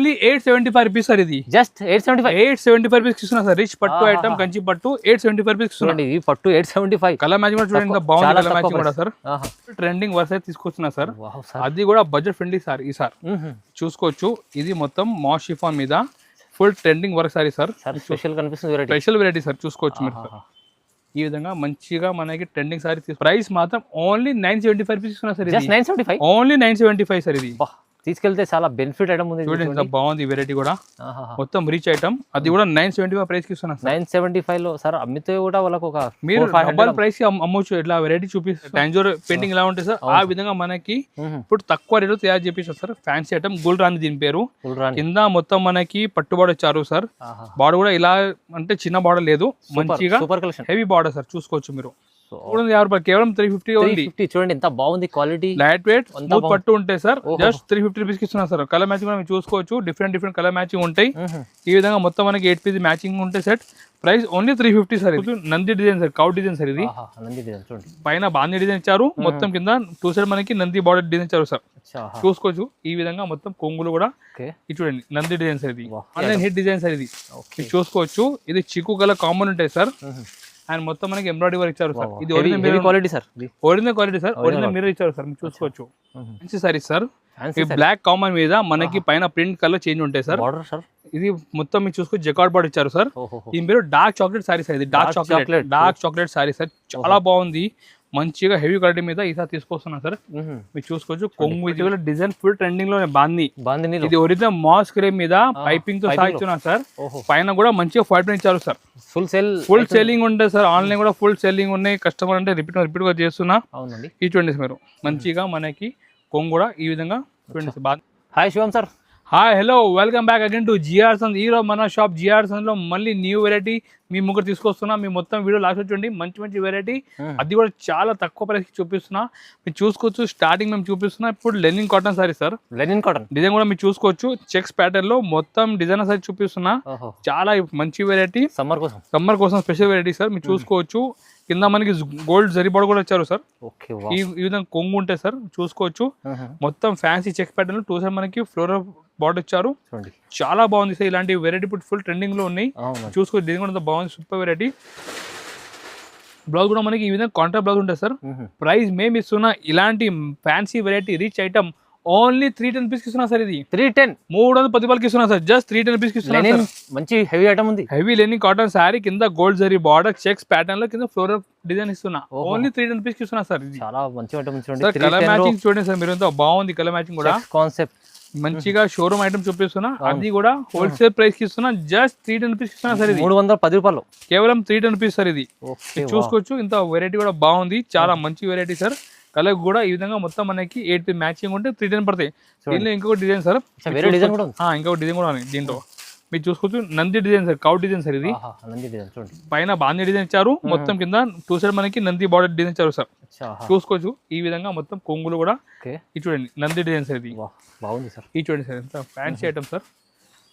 Only 875 rupees sir. ఇది just 875 rupees ఇస్తున్నా sir. Rich పట్టు ఐటమ్, కంచి పట్టు 875 రూపీస్ ఇస్తున్నా. ఈ పట్టు 875. కలర్ మ్యాచింగ్ కూడా చూడండి, బాగుంది కలర్ మ్యాచింగ్ కూడా సార్. ట్రెండింగ్ వర్స్ అయితే తీసుకొస్తున్నా సార్. అది కూడా బడ్జెట్ ఫ్రెండ్లీ సార్. ఈ సార్ చూసుకోవచ్చు, ఇది మొత్తం మాస్ షిఫాన్ మీద full trending work sari sir. Special కనిపిస్తుంది, స్పెషల్ వెరైటీ సార్. చూసుకోవచ్చు మీరు సార్. ఈ విధంగా మంచిగా మనకి ట్రెండింగ్ సారీ. ప్రైస్ మాత్రం ఓన్లీ 975 రూపీస్ ఇస్తున్నా సార్. 975 only 975 sir. ఇది తీసుకెళ్తే చాలా బెనిఫిట్ ఐటమ్ ఉంది. చూడండి బాగుంది వెరైటీ కూడా, మొత్తం రిచ్ ఐటమ్. అది కూడా 975 ప్రైస్ కి ఇస్తున్నా. 975 లో సార్ అమ్మితే కూడా వాళ్ళకి ఒక మీరు డబల్ ప్రైస్ కి అమ్మొచ్చు. ఇట్లా వెరైటీ చూపిస్తారు. టాంజోర్ పెయింటింగ్ ఎలా ఉంటుంది సార్, ఆ విధంగా మనకి ఇప్పుడు తక్కువ రేటు తయారు చేపిస్తారు సార్. ఫ్యాన్సీ ఐటమ్ గుల్ రాని దీని పేరు. కింద మొత్తం మనకి పట్టు బార్డర్ ఇచ్చారు సార్. బార్డర్ కూడా ఇలా అంటే చిన్న బార్డర్ లేదు, మంచిగా హెవీ బార్డర్ సార్. చూసుకోవచ్చు మీరు. 50 రూపాయలు కేవలం 350. చూడండి ఎంత బాగుంది క్వాలిటీ. లైట్ వెయిట్ స్మూత్ పట్టు ఉంటాయి సార్. జస్ట్ 350 రూపీస్ కి ఇస్తున్నా సార్. కలర్ మ్యాచింగ్ కూడా మీరు చూసుకోవచ్చు, డిఫరెంట్ కలర్ మ్యాచింగ్ ఉంటాయి. ఈ విధంగా మొత్తం మనకి 8 పీస్ మ్యాచింగ్ ఉంటాయి set. Price only 350 sir. Nandi design sir, cow design sir. ఇది పైన బాందీ డిజైన్ ఇచ్చారు, మొత్తం కింద 2 సైడ్ మనకి నంది బార్డర్ డిజైన్ ఇచ్చారు సార్. చూసుకోవచ్చు ఈ విధంగా మొత్తం కొంగులు కూడా ఇది చూడండి నంది డిజైన్ సార్. ఇది ఆన్లైన్ హిట్ డిజైన్ సార్. ఇది చూసుకోవచ్చు, ఇది చిక్కు కలర్ కామన్ ఉంటాయి సార్. అండ్ మొత్తం మనకి ఎంబ్రాయిడరీ వర్క్ ఇచ్చారు సార్. ఇది original quality sir. Original mirror ఇచ్చారు సార్. మీరు చూసుకోవచ్చు మంచి సారీ సార్. ఈ బ్లాక్ కామన్ మీద మనకి పైన ప్రింట్ కలర్ చేంజ్ ఉంటాయి సార్. ఇది మొత్తం మీరు చూసుకో జకార్డ్ బార్డర్ ఇచ్చారు సార్. ఈ మీరు డార్క్ చాక్లెట్ సారీ సార్. ఇది డార్క్ చాక్లెట్ సారీ సార్. చాలా బాగుంది, మంచిగా హెవీ క్వాలిటీ మీద ఈసారి తీసుకొస్తున్నా సార్. మీరు చూసుకోవచ్చు కొంగు డిజైన్ ఫుల్ ట్రెండింగ్ లో బాంది. ఇది ఒరిజినల్ మాస్ క్రేమ్ మీద పైపింగ్ తో సాగిస్తున్నా సార్. పైన కూడా మంచిగా ఫైట్ ఇచ్చారు సార్. ఫుల్ సెల్లింగ్ ఉంటాయి సార్. ఆన్లైన్ కూడా ఫుల్ సెల్లింగ్ ఉన్నాయి. కస్టమర్ అంటే రిపీట్ గా చేస్తున్నా. ఈ చూడండి మీరు మంచిగా మనకి కొంగు కూడా ఈ విధంగా చూడండి sir. Hi Shivam sir. Hi hello, welcome back again to G R సంద్. ఈరోజు మన షాప్ జిఆర్ సంద్ లో మళ్ళీ న్యూ వెరైటీ మీ ముగ్గురు తీసుకొస్తున్నా. మీ మొత్తం వీడియో లాస్ట్ చూడండి, మంచి వెరైటీ. అది కూడా చాలా తక్కువ ప్రైస్ కి చూపిస్తున్నా. మీరు చూసుకోవచ్చు, స్టార్టింగ్ మేము చూపిస్తున్నా ఇప్పుడు linen cotton sorry sir. Linen cotton design కూడా మీరు చూసుకోవచ్చు, చెక్స్ ప్యాటర్న్ లో మొత్తం డిజైన్ సారీ చూపిస్తున్నా. చాలా మంచి వెరైటీ, సమ్మర్ కోసం స్పెషల్ వెరైటీ సార్. మీరు చూసుకోవచ్చు, కింద మనకి గోల్డ్ జరీ బార్డర్ కూడా వచ్చారు సార్. ఈ విధంగా కొంగు ఉంటాయి సార్. చూసుకోవచ్చు మొత్తం ఫ్యాన్సీ చెక్స్ ప్యాటర్న్ 2 సైడ్ మనకి ఫ్లోరల్ బార్డర్ ఇచ్చారు. చాలా బాగుంది సార్. ఇలాంటి వెరైటీ ఇప్పుడు ఫుల్ ట్రెండింగ్ లో ఉన్నాయి. చూసుకోవచ్చు, దీని కూడా బాగుంది, సూపర్ వెరైటీ. బ్లౌజ్ కూడా మనకి ఈ విధంగా కాంట్రాక్ట్ బ్లౌజ్ ఉంటుంది సార్. ప్రైస్ మేము ఇస్తున్నా ఇలాంటి fancy variety rich item only 310 rupees కి ఇస్తున్నా సార్. ఇది 310 రూపాయలకి ఇస్తున్నా సార్. జస్ట్ 310 రూపీస్ కి ఇస్తున్నా. మంచి హెవీ ఐటమ్ ఉంది. హెవీ లెనిన్ కాటన్ సారీ, కింద gold zari border checks pattern లో కింద ఫ్లోరల్ డిజైన్ ఇస్తున్నా. ఓన్లీ 310 రూపీస్ కి ఇస్తున్నా సార్. చాలా మంచి ఐటమ్ చూడండి. కలర్ మ్యాచింగ్ చూడండి సార్. మీరు బాగుంది కలర్ మ్యాచింగ్ కూడా. కాన్సెప్ట్ మంచిగా షోరూమ్ ఐటమ్ చూపిస్తున్నా. అది కూడా హోల్సేల్ ప్రైస్ కి ఇస్తున్నా. జస్ట్ 310 రూపీస్ ఇస్తున్నా సార్. ఇది 310 రూపాయలు కేవలం 310 రూపీస్ సార్. ఇది చూసుకోవచ్చు, ఇంత వెరైటీ కూడా బాగుంది, చాలా మంచి వెరైటీ సార్. కలర్ కూడా ఈ విధంగా మొత్తం మనకి 8 పీస్ మ్యాచింగ్ ఉంటే 310 పడతాయి. దీనిలో ఇంకొక డిజైన్ సార్, ఇంకొక డిజైన్ కూడా ఉంది దీంట్లో. మీరు చూసుకోవచ్చు Nandi design sir, cow design sir. ఇది పైన బాందీ డిజైన్ ఇచ్చారు, మొత్తం కింద 2 సైడ్ మనకి నంది బార్డర్ డిజైన్ ఇచ్చారు సార్. చూసుకోవచ్చు ఈ విధంగా మొత్తం కొంగులు కూడా ఇది చూడండి నంది డిజైన్ సార్. ఇది బాగుంది సార్. ఇది చూడండి సార్, ఎంత ఫ్యాన్సీ ఐటమ్ సార్.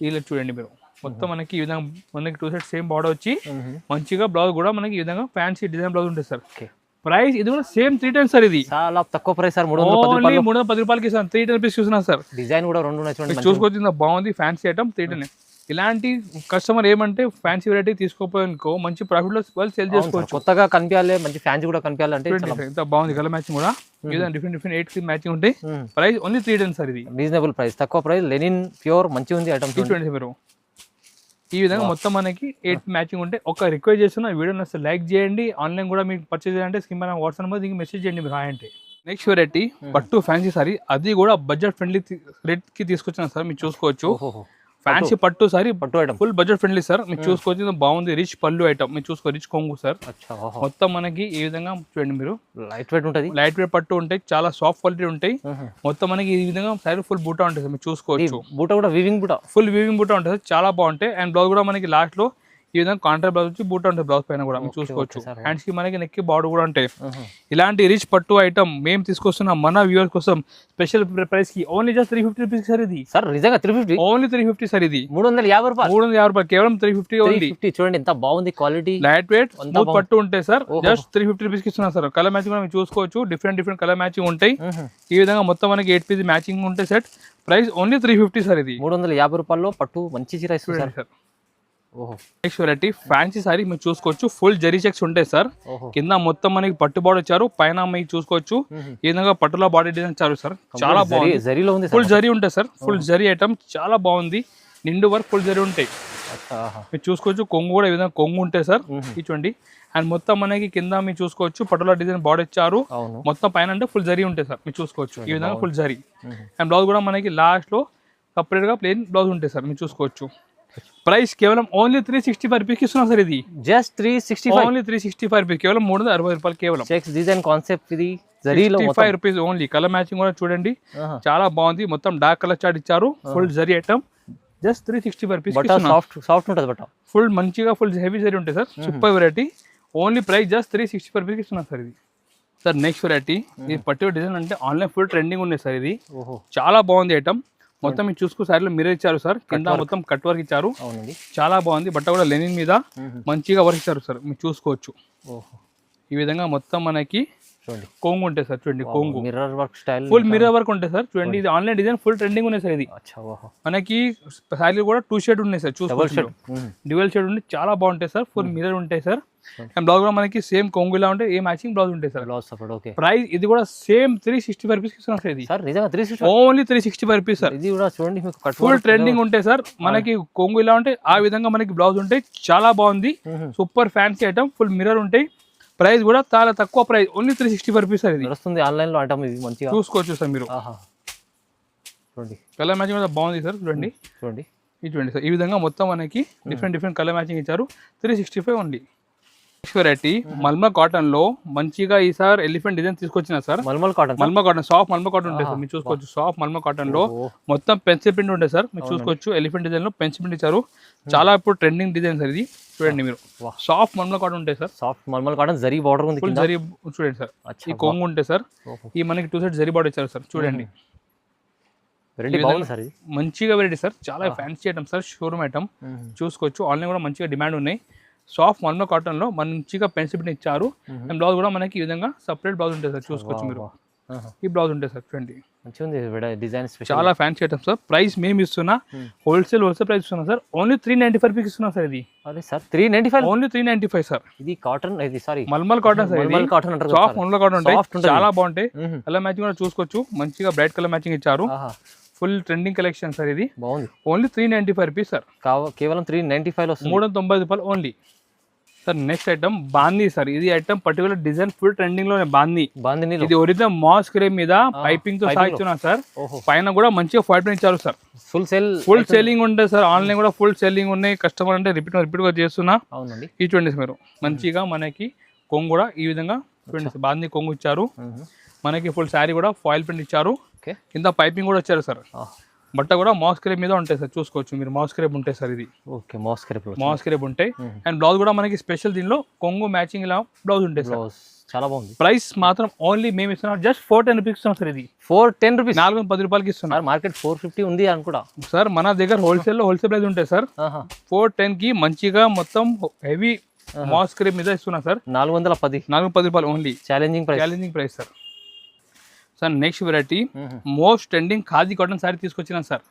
ఇలా చూడండి మీరు మొత్తం మనకి ఈ విధంగా మనకి 2 సైడ్ సేమ్ బార్డర్ వచ్చి మంచిగా బ్లౌజ్ కూడా మనకి ఈ విధంగా ఫ్యాన్సీ డిజైన్ బ్లౌజ్ ఉంటుంది సార్. ప్రైస్ ఇది కూడా సేమ్ 310 సార్. ఇది చాలా తక్కువ ప్రైస్ సార్. 310 రూపాయలకి 310 రూపీస్ చూస్తున్నా సార్. డిజైన్ కూడా 2 చూసుకోవచ్చు, బాగుంది ఫ్యాన్సీ ఐటమ్ 310. ఇలాంటి కస్టమర్ ఏమంటే ఫ్యాన్సీ వెరైటీ తీసుకోపోయానుకో మంచి ప్రాఫిట్ లో వాళ్ళు సేల్ చేసుకోవచ్చు. కొత్తగా కనిపించాలి, మంచి ఫ్యాన్సీ కూడా కనిపించాలి అంటే ఇంత బాగుంది కలర్ మ్యాచింగ్ కూడా. డిఫరెంట్ 8 పీస్ మ్యాచింగ్ ఉంటాయి. Price only 310 sir. ఇది రీజనబుల్ ప్రైస్, తక్కువ ప్రైస్, లెనిన్ ప్యూర్ మంచి ఉంది ఐటమ్. చూడండి మీరు ఈ విధంగా మొత్తం మనకి 8 మ్యాచింగ్ ఉంటే ఒక రిక్వెస్ట్ చేస్తున్నా, వీడియో నచ్చితే లైక్ చేయండి. ఆన్లైన్ కూడా మీకు పర్చేజ్ చేయాలంటే స్క్రీన్ పైన వాట్సాప్ నెంబర్ దీనికి మెసేజ్ చేయండి మీరు హాయ్ అంటే. నెక్స్ట్ వెరైటీ పట్టు ఫ్యాన్సీ సారీ. అది కూడా బడ్జెట్ ఫ్రెండ్లీ రేట్ కి తీసుకొచ్చిన సార్. మీరు చూసుకోవచ్చు, ఫ్యాన్సీ పట్టు సారీ, పట్టు item full budget friendly sir. మీరు చూసుకోవచ్చు, బాగుంది రిచ్ పళ్ళు ఐటమ్. మీరు చూసుకో రిచ్ కొంగు సార్. మొత్తం మనకి ఈ విధంగా చూడండి మీరు లైట్ వెయిట్ ఉంటుంది, లైట్ వెయిట్ పట్టు ఉంటాయి, చాలా సాఫ్ట్ క్వాలిటీ ఉంటాయి. మొత్తం మనకి ఈ విధంగా సారీ ఫుల్ బూటా ఉంటుంది సార్. మీరు చూసుకోవచ్చు, బూటా కూడా వీవింగ్ బూటా, ఫుల్ వీవింగ్ బూటా ఉంటుంది, చాలా బాగుంటాయి. అండ్ బ్లౌజ్ కూడా మనకి లాస్ట్ లో ఈ విధంగా కాంట్రాక్ట్ బ్లౌజ్ వచ్చి బూట ఉంటుంది బ్లౌజ్ పైన కూడా మీరు చూసుకోవచ్చు. హ్యాండ్స్ కి మనకి నెక్ కి బార్డర్ కూడా ఉంటాయి. ఇలాంటి రిచ్ పట్టు ఐటమ్ మేము తీసుకొస్తున్నాం మన వ్యూవర్స్ కోసం స్పెషల్ ప్రైస్ కి ఓన్లీ జస్ట్ 350 రూపీస్ సార్. ఇది సార్ నిజంగా 350 ఓన్లీ 350 సార్. ఇది 350 రూపాయలు 350 రూపాయలు కేవలం 350 ఓన్లీ. చూడండి ఎంత బాగుంది క్వాలిటీ, లైట్ వెయిట్ స్మూత్ పట్టు ఉంటాయి సార్. జస్ట్ 350 రూపీస్ కి ఇస్తున్నాం సార్. కలర్ మ్యాచింగ్ కూడా మీరు చూసుకోవచ్చు. డిఫరెంట్ కలర్ మ్యాచింగ్ ఉంటాయి. ఈ విధంగా మొత్తం మనకి 8 పీస్ మ్యాచింగ్ ఉంటాయి సెట్. Price only 350 sir. ఇది 350 రూపాయల్లో పట్టు మంచి చీర ఇస్తుంది sir. Next variety fancy sorry మీరు చూసుకోవచ్చు. ఫుల్ జరీ చెక్స్ ఉంటాయి సార్. కింద మొత్తం మనకి పట్టు బార్డర్ వచ్చారు, పైన మీకు చూసుకోవచ్చు ఈ విధంగా పట్టులో బాడీ డిజైన్ ఇచ్చారు సార్. చాలా బాగుంది. ఫుల్ జరీ ఉంటాయి సార్. ఫుల్ జరీ ఐటమ్ చాలా బాగుంది. నిండు వరకు ఫుల్ జరీ ఉంటాయి మీరు చూసుకోవచ్చు. కొంగు కూడా ఈ విధంగా కొంగు ఉంటాయి సార్. ఇచ్చండి. అండ్ మొత్తం మనకి కింద మీరు చూసుకోవచ్చు పట్టులో డిజైన్ బార్డర్ ఇచ్చారు. మొత్తం పైన అంటే ఫుల్ జరీ ఉంటాయి సార్. మీరు చూసుకోవచ్చు ఈ విధంగా ఫుల్ జరీ. అండ్ బ్లౌజ్ కూడా మనకి లాస్ట్ లో సపరేట్ గా ప్లెయిన్ బ్లౌజ్ ఉంటాయి సార్. మీరు చూసుకోవచ్చు. ప్రైస్ కేవలం ఓన్లీ 365 రూపీస్ ఇస్తున్నాం సార్. ఇది జస్ట్ 365 ఓన్లీ 365 రూపీస్ కేవలం 360 రూపాయలు కేవలం. చెక్స్ డిజైన్ కాన్సెప్ట్ ఇది జరీలో 65 రూపీస్ ఓన్లీ. కలర్ మ్యాచింగ్ కూడా చూడండి చాలా బాగుంది. మొత్తం డార్క్ కలర్ చార్ట్ ఇచ్చారు. Full zari item just 365 rupees. Soft ఉంటుంది బట్ ఫుల్ మంచిగా ఫుల్ హెవీ జరీ ఉంటాయి sir. Super variety. Only price just 365 rupees ఇస్తున్నాం సార్. ఇది సార్ నెక్స్ట్ వెరైటీ. ఇది పర్టికులర్ డిజైన్ అంటే ఆన్లైన్ ఫుల్ ట్రెండింగ్ ఉన్నాయి సార్. ఇది చాలా బాగుంది ఐటమ్. మొత్తం మీరు చూసుకో సైడ్ లో మిర్రర్ ఇచ్చారు సార్. కింద మొత్తం కట్ వర్క్ ఇచ్చారు. చాలా బాగుంది. బట్ట కూడా లెనిన్ మీద మంచిగా వర్క్ ఇచ్చారు సార్. మీరు చూసుకోవచ్చు ఈ విధంగా మొత్తం మనకి కొంగు ఉంటాయి సార్. చూడండి కొంగు mirror work style full mirror work ఉంటాయి సార్. చూడండి ఇది ఆన్లైన్ డిజైన్ ఫుల్ ట్రెండింగ్ ఉన్నాయి సార్. ఇది మనకి శారీ కూడా 2 షేడ్ ఉన్నాయి సార్. చూసుకోవచ్చు డ్యూయల్ షేడ్ ఉంది. చాలా బాగుంటాయి సార్. ఫుల్ మిర్రర్ ఉంటాయి సార్. అండ్ బ్లౌజ్ కూడా మనకి సేమ్ కొంగు ఇలా ఉంటాయి. ఏ మ్యాచింగ్ బ్లౌజ్ ఉంటాయి సార్. ప్రైస్ ఇది కూడా సేమ్ 365 రూపీస్ ఇస్తున్నాం సార్. ఇది ఓన్లీ 365 రూపీస్ సార్. ఇది కూడా చూడండి ఫుల్ ట్రెండింగ్ ఉంటాయి సార్. మనకి కొంగు ఇలా ఉంటాయి. ఆ విధంగా మనకి బ్లౌజ్ ఉంటాయి. చాలా బాగుంది. Super fancy item. Full mirror ఉంటాయి. ప్రైస్ కూడా చాలా తక్కువ ప్రైస్ ఓన్లీ 365 రూపీస్ సార్. ఇది వస్తుంది ఆన్లైన్ లో ఐటమ్. ఇది మంచిగా చూసుకోవచ్చు సార్ మీరు. చూడండి కలర్ మ్యాచింగ్ కూడా బాగుంది సార్. చూడండి ఇది చూడండి సార్. ఈ విధంగా మొత్తం మనకి డిఫరెంట్ కలర్ మ్యాచింగ్ ఇచ్చారు. 365 only. Next variety mulmul cotton లో మంచిగా ఈసారి ఎలిఫెంట్ డిజైన్ తీసుకొచ్చిన sir. Mulmul cotton soft mulmul cotton ఉంటాయి సార్. మీరు చూసుకోవచ్చు సాఫ్ట్ మల్మల్ కాటన్ లో మొత్తం పెన్సిల్ ప్రింట్ ఉంటాయి సార్. మీరు చూసుకోవచ్చు ఎలిఫెంట్ డిజైన్ లో పెన్సిల్ ప్రింట్ ఇచ్చారు. చాలా ఇప్పుడు ట్రెండింగ్ డిజైన్ సార్. ఇది చూడండి మీరు సాఫ్ట్ మల్మల్ కాటన్ ఉంటాయి sir. Soft mulmul cotton zari border ఉంది. ఫుల్ జరీ చూడండి సార్. ఈ కొంగు ఉంటాయి సార్. ఈ మనకి 2 సైడ్ జరీ బార్డర్ ఇచ్చారు సార్. చూడండి మంచిగా వెరైటీ సార్. చాలా fancy item sir. Showroom item చూసుకోవచ్చు. ఆన్లైన్ కూడా మంచిగా డిమాండ్ ఉన్నాయి. సాఫ్ట్ మల్మల్ కాటన్ లో మంచిగా పెన్సిల్ ప్రింట్ ఇచ్చారు. అండ్ బ్లౌజ్ కూడా మనకి ఈ విధంగా సపరేట్ బ్లౌజ్ ఉంటుంది సార్. చూసుకోవచ్చు మీరు ఈ బ్లౌజ్ ఉంటుంది సార్. చూడండి డిజైన్ చాలా ఫ్యాన్సీ ఐటమ్ సార్. ప్రైస్ మేము ఇస్తున్నా హోల్సేల్ ప్రైస్ ఇస్తున్నా సార్. ఓన్లీ 395 రూపీస్ ఇస్తున్నా సార్. ఇది సార్ 395 ఓన్లీ 395 సార్. ఇది కాటన్. ఇది sari malmal cotton sir. Mulmul cotton అంటారు. సాఫ్ట్ మల్మల్ కాటన్ ఉంటాయి. చాలా బాగుంటాయి. కలర్ మ్యాచింగ్ కూడా చూసుకోవచ్చు. మంచిగా బ్రైట్ కలర్ మ్యాచింగ్ ఇచ్చారు. Full trending collection sir. ఇది బాగుంది. Only 395 rupees sir. కేవలం 395 లో 390 రూపాయలు ఓన్లీ సార్. నెక్స్ట్ ఐటమ్ బాందీ సార్. ఇది item particular design full trending లోనే బాందీ. ఇది ఒరిజినల్ మాస్ క్రేమ్ మీద పైపింగ్ తో సాగిస్తున్నా సార్. పైన కూడా మంచిగా ఫైట్ ఇచ్చారు సార్. ఫుల్ సెల్లింగ్ ఉంటాయి సార్. ఆన్లైన్ కూడా ఫుల్ సెల్లింగ్ ఉన్నాయి. కస్టమర్ అంటే రిపీట్ గా చేస్తున్నా. ఈ చూడండి మీరు మంచిగా మనకి కొంగు కూడా ఈ విధంగా చూడండి. బాందీ కొంగు ఇచ్చారు. మనకి ఫుల్ శారీ కూడా ఫాయిల్ ప్రింట్ ఇచ్చారు. కింద పైపింగ్ కూడా వచ్చారు సార్. బట్ట కూడా మాస్ క్రేప్ మీద ఉంటాయి సార్. చూసుకోవచ్చు మీరు మాస్ క్రేప్ ఉంటాయి సార్. ఇది మాస్ క్రేప్ ఉంటాయి. అండ్ బ్లౌజ్ కూడా మనకి స్పెషల్ దీనిలో కొంగు మ్యాచింగ్ ఇలా బ్లౌజ్ ఉంటాయి సార్. చాలా బాగుంది. ప్రైస్ మాత్రం ఓన్లీ మేము ఇస్తున్నాం జస్ట్ 410 రూపీస్ ఇస్తున్నాం సార్. ఇది 410 రూపీస్ 410 రూపాయలకి ఇస్తున్నాం. మార్కెట్ 450 ఉంది అనుకుంటా సార్. మన దగ్గర హోల్సేల్ ప్రైస్ ఉంటాయి సార్. 410 కి మంచిగా మొత్తం హెవీ మాస్ క్రేప్ మీద ఇస్తున్నా సార్. 410 రూపాయలు only. Challenging price sir. Sir next variety most trending khadi cotton sorry తీసుకొచ్చిన సార్.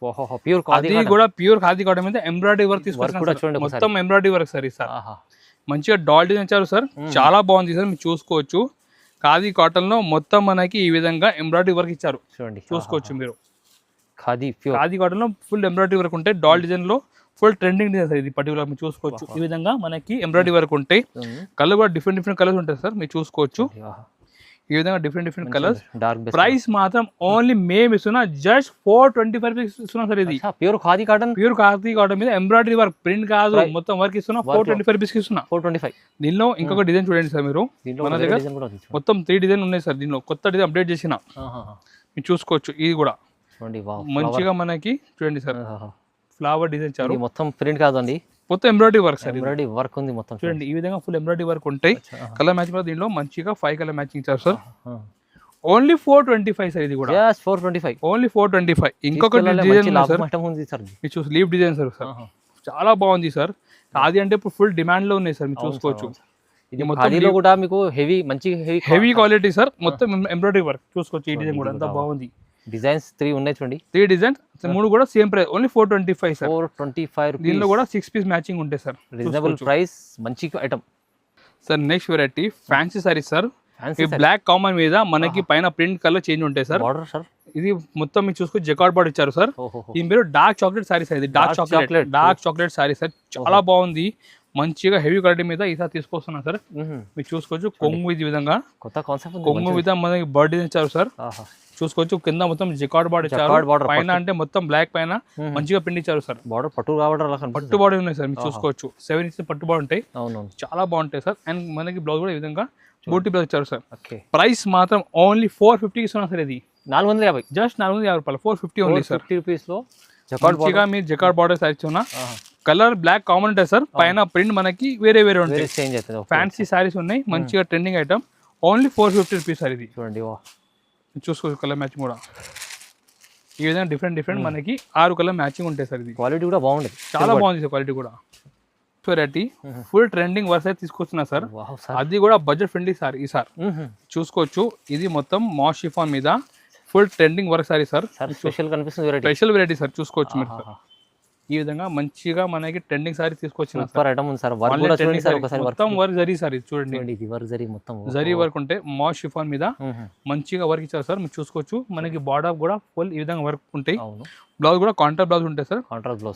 అది కూడా ప్యూర్ ఖాదీ కాటన్ మీద ఎంబ్రాయిడరీ వర్క్ తీసుకొచ్చిన. మొత్తం ఎంబ్రాయిడరీ వర్క్ సార్. సార్ మంచిగా డాల్ డిజైన్ ఇచ్చారు సార్. చాలా బాగుంది సార్. మీరు చూసుకోవచ్చు ఖాదీ కాటన్ లో మొత్తం మనకి ఈ విధంగా ఎంబ్రాయిడరీ వర్క్ ఇచ్చారు. చూసుకోవచ్చు మీరు ఖాదీ కాటన్ లో ఫుల్ ఎంబ్రాయిడరీ వర్క్ ఉంటాయి. డాల్ డిజైన్ లో ఫుల్ ట్రెండింగ్ డిజైన్ సార్. ఇది పర్టికులర్ మీరు చూసుకోవచ్చు. ఈ విధంగా మనకి ఎంబ్రాయిడరీ వర్క్ ఉంటాయి. కలర్ కూడా డిఫరెంట్ కలర్స్ ఉంటాయి సార్. మీరు చూసుకోవచ్చు ఈ విధంగా డిఫరెంట్ కలర్స్. ప్రైస్ మాత్రం ఓన్లీ మేము ఇస్తున్నా జస్ట్ 425 రూపీస్ ఇస్తున్నాం సార్. ఇది ప్యూర్ ఖాదీ కాటన్ మీద ఎంబ్రాయిడరీ వర్క్ ప్రింట్ కాదు మొత్తం వర్క్ ఇస్తున్నా. 425 రూపీస్ ఇస్తున్నా. 425. దీనిలో ఇంకొక డిజైన్ చూడండి సార్. మీరు మన దగ్గర మొత్తం 3 డిజైన్ ఉన్నాయి సార్. దీనిలో కొత్త డిజైన్ అప్డేట్ చేసిన మీరు చూసుకోవచ్చు. ఇది కూడా మంచిగా మనకి చూడండి సార్. ఫ్లవర్ డిజైన్ ఇచ్చారు. మొత్తం ప్రింట్ కాదండి. మొత్తం embroidery work sir. Embroidery work ఉంది మొత్తం చూడండి ఈ విధంగా ఫుల్ ఎంబ్రాయిడరీ వర్క్ ఉంటాయి. కలర్ మ్యాచింగ్ కూడా దీనిలో మంచిగా 5 కలర్ మ్యాచింగ్ ఇచ్చారు సార్. ఓన్లీ 425 సార్ ఇది కూడా. జస్ట్ 425. ఓన్లీ 425. ఇంకొకటి డిజైన్ ఉంది సార్, మీరు చూసి లీవ్ డిజైన్ సార్. చాలా బాగుంది సార్. అది అంటే ఇప్పుడు ఫుల్ డిమాండ్ లో ఉన్నాయి సార్, మీరు చూసుకోవచ్చు. ఇది మొత్తం కూడా మీకు హెవీ మంచి హెవీ క్వాలిటీ సార్. మొత్తం ఎంబ్రాయిడరీ వర్క్ చూసుకోవచ్చు. ఈ డిజైన్ కూడా అంతా బాగుంది. డిజైన్స్ 3 ఉన్నాయి చూడండి. 3 డిజైన్స్, 3 కూడా same price only 425 sir. 425 rupees. దీనిలో కూడా 6 పీస్ మ్యాచింగ్ ఉంటాయి సార్. రీజనబుల్ ప్రైస్, మంచి item sir. Next variety fancy saris sir. ఈ బ్లాక్ కామన్ మీద మనకి పైన ప్రింట్ కలర్ చేంజ్ ఉంటాయి సార్. బార్డర్ సార్ ఇది మొత్తం మీరు చూసుకొని జకార్డ్ బార్డర్ ఇచ్చారు సార్. ఈ మీరు డార్క్ చాక్లెట్ సారీ సార్. ఇది డార్క్ చాక్లెట్ సారీ సార్. చాలా బాగుంది. మంచిగా హెవీ క్వాలిటీ మీద ఈసారి తీసుకొస్తున్నా సార్. మీరు చూసుకోవచ్చు కొంగు ఈ విధంగా కొత్త కాన్సెప్ట్. కొంగు మీద మనకి బర్డ్ ఇచ్చారు సార్. చూసుకోవచ్చు కింద మొత్తం జికార్డ్ బార్డర్ ఇచ్చారు. పైన అంటే మొత్తం బ్లాక్ పైన మంచిగా ప్రింట్ ఇచ్చారు సార్. బార్డర్ పట్టు పట్టు బార్డర్ ఉన్నాయి సార్. మీరు చూసుకోవచ్చు 7 ఇంచెస్ పట్టు బార్డర్ ఉంటాయి. చాలా బాగుంటాయి సార్. అండ్ మనకి బ్లౌజ్ కూడా ఈ విధంగా బూటీ బ్లౌజ్ ఇచ్చారు సార్. ప్రైస్ మాత్రం ఓన్లీ 450 ఇస్తున్నా సార్. ఇది 450. జస్ట్ 450 రూపాయలు. 450 ఓన్లీ సార్. 50 రూపీస్ లో మంచిగా మీరు జకార్డ్ బార్డర్ సార్ ఇచ్చున్నా. కలర్ బ్లాక్ కామన్ ఉంటాయి సార్. పైన ప్రింట్ మనకి వేరే వేరే ఉంటాయి. ఫ్యాన్సీ సారీస్ ఉన్నాయి. మంచిగా trending item. Only 450 rupees sir. ఇది చూడండి చూసుకోవచ్చు. కలర్ మ్యాచింగ్ కూడా ఈ విధంగా డిఫరెంట్ మనకి 6 కలర్ మ్యాచింగ్ ఉంటాయి సార్. ఇది క్వాలిటీ కూడా బాగుంది. చాలా బాగుంది సార్ క్వాలిటీ కూడా. వెరైటీ ఫుల్ ట్రెండింగ్ వర్స్ అయితే తీసుకొస్తున్నా సార్. అది కూడా బడ్జెట్ ఫ్రెండ్లీ సార్. ఈ సార్ చూసుకోవచ్చు. ఇది మొత్తం మాస్ షిఫాన్ మీద full trending work sari sir. Special కనిపిస్తుంది. Special variety sir. చూసుకోవచ్చు మీరు సార్. ఈ విధంగా మంచిగా మనకి ట్రెండింగ్ సారీ తీసుకొచ్చిన ఐటమ్ ఉంది సార్. వర్క్ కూడా చూడండి సార్. ఒకసారి మొత్తం వర్క్ జరీ సార్. ఇది చూడండి. ఇది వర్క్ జరీ మొత్తం జరీ వర్క్ ఉంటే మాస్ షిఫాన్ మీద మంచిగా వర్క్ ఇచ్చారు సార్. మీరు చూసుకోవచ్చు. మనకి బార్డర్ కూడా ఫుల్ ఈ విధంగా వర్క్ ఉంటాయి. బ్లౌజ్ కూడా కాంట్రాస్ట్ బ్లౌజ్ ఉంటాయి సార్.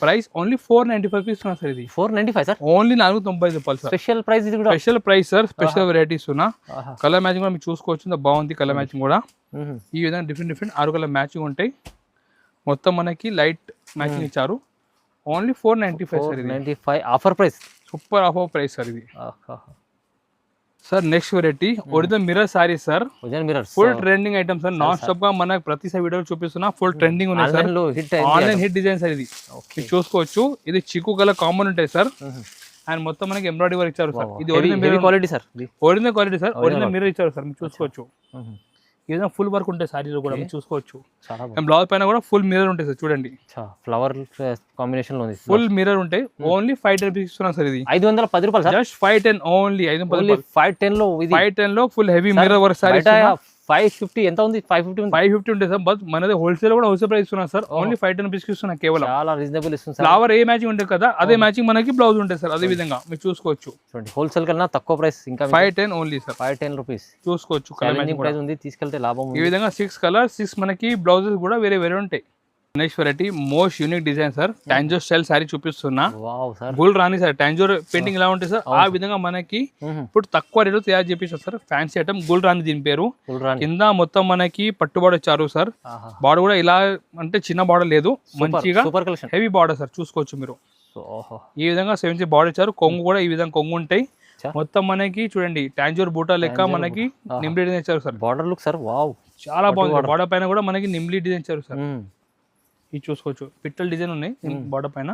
ప్రైస్ ఓన్లీ 495 ఇస్తున్నా సార్. ఇది 495 సార్. ఓన్లీ 495 రూపాయలు సార్. Special price. ఇది కూడా special price sir. Special varieties ఉన్నా. కలర్ మ్యాచింగ్ కూడా మీరు చూసుకోవచ్చు. బాగుంది కలర్ మ్యాచింగ్ కూడా. ఈ విధంగా డిఫరెంట్ 6 కలర్ మ్యాచింగ్ ఉంటాయి. మొత్తం మనకి లైట్ మ్యాచింగ్ ఇచ్చారు. Only 495 sir. 495 offer price. Super offer price sir ఇది. Sir next variety original mirror sari sir. Full trending item sir. Non stop గా మనకి ప్రతిసారి వీడియో చూపిస్తున్నా. ఫుల్ ట్రెండింగ్ ఉన్నాయి sir. Online hit design sir. ఇది చూసుకోవచ్చు. ఇది చిక్కు కలర్ కామన్ ఉంటాయి సార్. అండ్ మొత్తం మనకి ఎంబ్రాయిడరీ వర్క్ ఇచ్చారు సార్. ఇది original quality sir. Original quality sir. Original mirror ఇచ్చారు సార్. మీరు చూసుకోవచ్చు. ఈ విధంగా ఫుల్ వర్క్ ఉంటాయి సారీలో కూడా. మీరు చూసుకోవచ్చు. బ్లౌజ్ పైన కూడా ఫుల్ మిర్రర్ ఉంటాయి సార్. చూడండి ఫ్లవర్ కాంబినేషన్ లో ఉంది. ఫుల్ మిర్రర్ ఉంటాయి. ఓన్లీ 510 రూపీస్ ఇస్తున్నా సార్. ఇది 510 రూపాయలు. Just 510 only. 510 లో 510 లో full heavy mirror work sorry. 550 ఎంత ఉంది? 550 ఉంటుంది సార్. బట్ మనది హోల్సేల్ కూడా హోల్సేల్ ప్రైస్ ఇస్తున్నా సార్. ఓన్లీ 510 రూపీస్ ఇస్తున్నా కేవలం. చాలా రీజనబుల్ ఇస్తుంది. ఫ్లవర్ ఏ మ్యాచింగ్ ఉంటుంది కదా అదే మ్యాచింగ్ మనకి బ్లౌజ్ ఉంటుంది సార్. అదే విధంగా మీరు చూసుకోవచ్చు. హోల్సేల్ కన్నా తక్కువ ప్రైస్. ఇంకా 510 ఓన్లీ సార్. 510 రూపీస్ చూసుకోవచ్చు. ప్రైస్ ఉంది. తీసుకెళ్తే లాభం. ఈ విధంగా 6 కలర్ 6 మనకి బ్లౌజెస్ కూడా వేరే వేరే ఉంటాయి. Next variety most unique design sir. Tanjore style sorry చూపిస్తున్నా. గుల్ రాణి సార్. టాంజోర్ పెయింటింగ్ ఎలా ఉంటుంది సార్ ఆ విధంగా మనకి ఇప్పుడు తక్కువ రేటు తయారు చేపిస్తారు సార్. ఫ్యాన్సీ ఐటమ్ గుల్ రాణి దీని పేరు. కింద మొత్తం మనకి పట్టు బార్డర్ ఇచ్చారు సార్. బార్డర్ కూడా ఇలా అంటే చిన్న బార్డర్ లేదు. మంచిగా హెవీ బార్డర్ సార్. చూసుకోవచ్చు మీరు. ఈ విధంగా 7 ఇంచ్ బార్డర్ ఇచ్చారు. కొంగు కూడా ఈ విధంగా కొంగు ఉంటాయి. మొత్తం మనకి చూడండి టాంజోర్ బూటా లెక్క మనకి నిమ్లీ డిజైన్ ఇచ్చారు sir. Border look sir. Wow చాలా బాగుంది. బార్డర్ పైన కూడా మనకి నిమ్లీ డిజైన్ ఇచ్చారు సార్. ఇది చూసుకోవచ్చు. పిట్టల్ డిజైన్ ఉన్నాయి బార్డర్ పైన.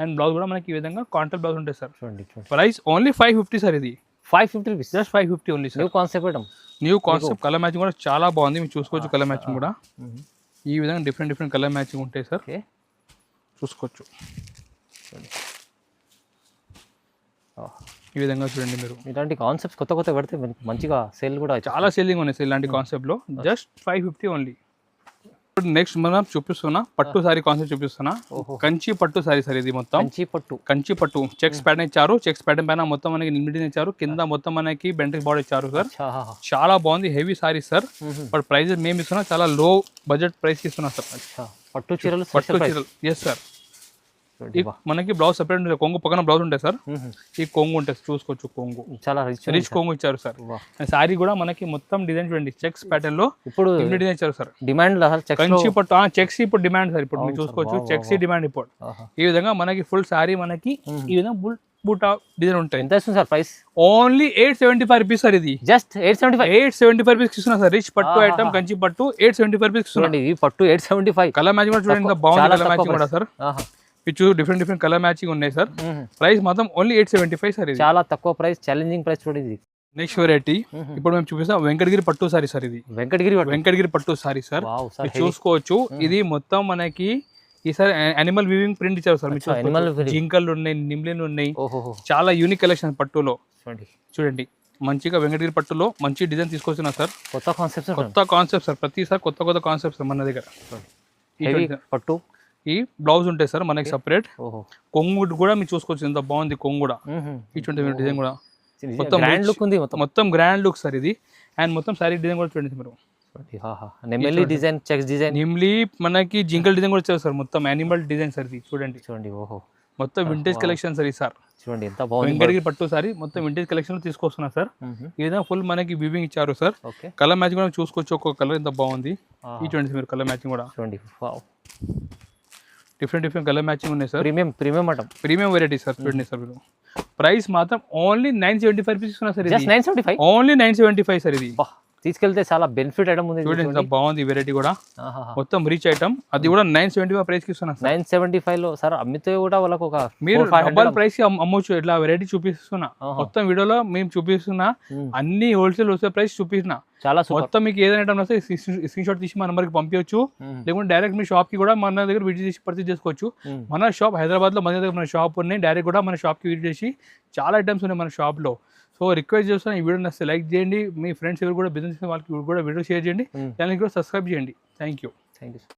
అండ్ బ్లౌజ్ కూడా మనకి ఈ విధంగా కాంట్రాస్ట్ బ్లౌజ్ ఉంటాయి సార్. Price only 550 sir. ఇది 550 rupees. Just 550 only sir. New concept. Colour matching కూడా చాలా బాగుంది. మీరు చూసుకోవచ్చు. కలర్ మ్యాచింగ్ కూడా ఈ విధంగా డిఫరెంట్ కలర్ మ్యాచింగ్ ఉంటాయి సార్. చూసుకోవచ్చు. ఈ విధంగా చూడండి మీరు. ఇలాంటి కాన్సెప్ట్స్ కొత్త పెడితే మంచిగా సేల్ కూడా చాలా సేలింగ్ ఉన్నాయి సార్ ఇలాంటి కాన్సెప్ట్ లో. Just 550 only. నెక్స్ట్ మనం చూపిస్తున్నా పట్టు సారీ కాన్సెప్ట్ చూపిస్తున్నా. కంచి పట్టు సారీ సార్. ఇది మొత్తం కంచి పట్టు చెక్స్ ప్యాటర్న్ ఇచ్చారు. చెక్స్ ప్యాటర్న్ పైన మొత్తం మనకి నిమిడిన్ ఇచ్చారు. కింద మొత్తం మనకి బెంటిక్ బార్డర్ ఇచ్చారు సార్. చాలా బాగుంది. Heavy sorry sir. But price మేము ఇస్తున్నా చాలా లో బడ్జెట్ ప్రైస్ ఇస్తున్నా సార్. పట్టు చీరలు. Yes sir. మనకి బ్లౌజ్ సెపరేట్ ఉంటుంది. కొంగు పక్కన బ్లౌజ్ ఉంటాయి సార్. ఈ కొంగు ఉంటుంది చూసుకోవచ్చు. కొంగు చాలా రిచ్ కొంగు ఇచ్చారు సార్. సారీ కూడా మనకి మొత్తం డిజైన్ చూడండి చెక్స్ ప్యాటర్న్ లో ఇప్పుడు డిజైన్ ఇచ్చారు సార్. డిమాండ్ కంచి పట్టు చెక్స్ ఇప్పుడు డిమాండ్ సార్. ఇప్పుడు మీరు చూసుకోవచ్చు. చెక్స్ డిమాండ్ ఇప్పుడు ఈ విధంగా మనకి ఫుల్ సారీ మనకి ఈ విధంగా బూటా డిజైన్ ఉంటాయి. ఎంత ఇస్తుంది sir price? Only 875 rupees sir. ఇది జస్ట్ 875 రూపీస్ ఇస్తున్నా సార్. రిచ్ పట్టు ఐటమ్ కంచి పట్టు 875 రూపీస్ ఇస్తున్నా. పట్టు 875. కలర్ మ్యాచింగ్ కూడా చూడండి బాగుంది. కలర్ మ్యాచింగ్ కూడా సార్. ఇచ్చు డిఫరెంట్ కలర్ మ్యాచింగ్ ఉన్నాయి సార్. ప్రైస్ మాత్రం ఓన్లీ 875 సార్ ఇది. చాలా తక్కువ ప్రైస్, ఛాలెంజింగ్ ప్రైస్ చూడండి ఇది. నెక్స్ట్ వెరైటీ ఇప్పుడు మేము చూపిస్తాం వెంకటగిరి పట్టు సారీ సార్. ఇది వెంకటగిరి పట్టు సారీ సార్. చూసుకోవచ్చు ఇది మొత్తం మనకి ఈసారి అనిమల్ వీవింగ్ ప్రింట్ ఇచ్చారు సార్. జింకలు ఉన్నాయి, నిమ్లిన్లు ఉన్నాయి, చాలా యూనిక్ కలెక్షన్ పట్టులో. చూడండి మంచిగా వెంకటగిరి పట్టులో మంచి డిజైన్ తీసుకొచ్చినా సార్. కొత్త కాన్సెప్ట్ సార్, ప్రతిసారి కొత్త కాన్సెప్ట్ సార్ మన దగ్గర. పట్టు ఈ బ్లౌజ్ ఉంటాయి సార్ మనకి సపరేట్. కొంగు కూడా మీరు చూసుకోవచ్చు ఎంత బాగుంది కొంగు కూడా. ఇటువంటి డిజైన్ కూడా మొత్తం గ్రాండ్ లుక్ ఉంది, మొత్తం గ్రాండ్ లుక్ సార్ ఇది. అండ్ మొత్తం సారీ డిజైన్ కూడా చూడండి మీరు. నెమలి డిజైన్, చెక్స్ డిజైన్, నిమ్లీ మనకి జింకల్ డిజైన్ కూడా వచ్చారు సార్. మొత్తం యానిమల్ డిజైన్ సార్ ఇది. చూడండి మొత్తం వింటేజ్ కలెక్షన్ సార్ ఈ సార్. చూడండి ఎంత బాగుంది. వెంకటగిరి పట్టు సారీ మొత్తం వింటేజ్ కలెక్షన్ తీసుకొస్తున్నా సార్. ఈ విధంగా ఫుల్ మనకి వివింగ్ ఇచ్చారు సార్. కలర్ మ్యాచింగ్ కూడా చూసుకోవచ్చు, ఒక్కొక్క కలర్ ఎంత బాగుంది. ఈ చూడండి మీరు కలర్ మ్యాచింగ్ కూడా చూడండి. డిఫరెంట్ కలర్ మ్యాచింగ్ ఉన్నాయి సార్. Premium variety sir. చూడండి సార్ మీరు ప్రైస్ మాత్రం ఓన్లీ 975 రూపీస్ ఇస్తున్నా సార్. Just 975, only 975 sir. ఇది తీసుకెళ్తే చాలా బెనిఫిట్ ఐటమ్ ఉంది. చూడండి ఎంత బాగుంది వెరైటీ కూడా, మొత్తం రీచ్ ఐటమ్. అది కూడా 975 ప్రైస్ కి ఇస్తున్నా. 975 లో సార్ అమ్మితే కూడా వాళ్ళకి ఒక మీరు డబల్ ప్రైస్ కి అమ్మొచ్చు. ఇట్లా వెరైటీ చూపిస్తున్నా మొత్తం వీడియోలో మేము చూపిస్తున్నా. అన్ని హోల్సేల్ ప్రైస్ చూపిస్తున్నా. చాలా మొత్తం మీకు ఏదైనా ఐటమ్ వస్తే స్క్రీన్ షాట్ తీసి మా నెంబర్ కి పంపించవచ్చు. లేకుంటే డైరెక్ట్ మీ షాప్ కి కూడా మన దగ్గర విజిట్ చేసి పర్చేస్ చేసుకోవచ్చు. మన షాప్ హైదరాబాద్ లో మన దగ్గర మన షాప్ ఉన్నాయి. డైరెక్ట్ కూడా మన షాప్ కి విజిట్ చేసి చాలా ఐటమ్స్ ఉన్నాయి మన షాప్ లో. సో రిక్వెస్ట్ చేస్తాను ఈ వీడియో నచ్చితే లైక్ చేయండి. మీ ఫ్రెండ్స్ ఎవరు కూడా బిజినెస్ వాళ్ళకి కూడా వీడియో షేర్ చేయండి. ఛానల్ కూడా సబ్స్క్రైబ్ చేయండి. Thank you.